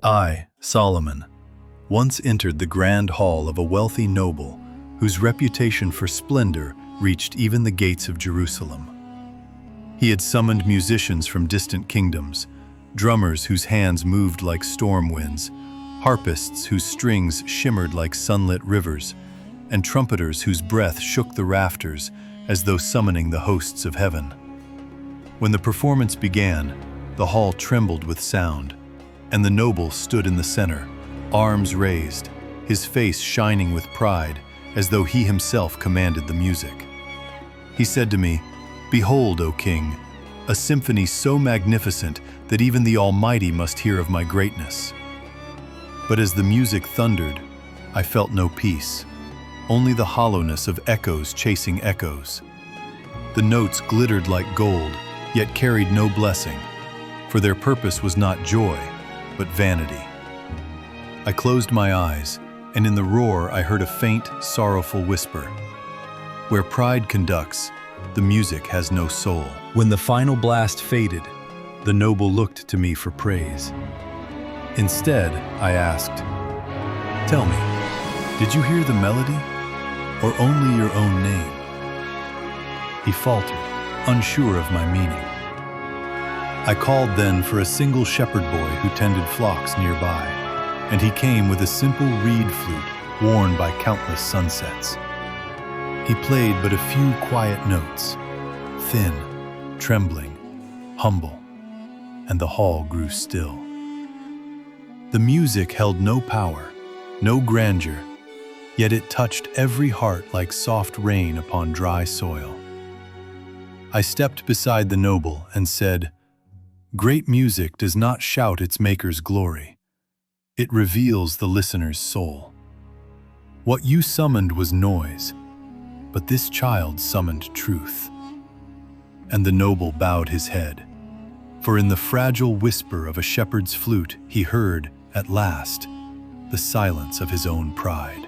I, Solomon, once entered the grand hall of a wealthy noble whose reputation for splendor reached even the gates of Jerusalem. He had summoned musicians from distant kingdoms, drummers whose hands moved like storm winds, harpists whose strings shimmered like sunlit rivers, and trumpeters whose breath shook the rafters as though summoning the hosts of heaven. When the performance began, the hall trembled with sound, and the noble stood in the center, arms raised, his face shining with pride, as though he himself commanded the music. He said to me, "Behold, O king, a symphony so magnificent that even the Almighty must hear of my greatness." But as the music thundered, I felt no peace, only the hollowness of echoes chasing echoes. The notes glittered like gold, yet carried no blessing, for their purpose was not joy, but vanity. I closed my eyes, and in the roar I heard a faint, sorrowful whisper. Where pride conducts, the music has no soul. When the final blast faded, the noble looked to me for praise. Instead, I asked, "Tell me, did you hear the melody, or only your own name?" He faltered, unsure of my meaning. I called then for a single shepherd boy who tended flocks nearby, and he came with a simple reed flute worn by countless sunsets. He played but a few quiet notes, thin, trembling, humble, and the hall grew still. The music held no power, no grandeur, yet it touched every heart like soft rain upon dry soil. I stepped beside the noble and said, "Great music does not shout its maker's glory. It reveals the listener's soul. What you summoned was noise, but this child summoned truth." And the noble bowed his head, for in the fragile whisper of a shepherd's flute he heard, at last, the silence of his own pride.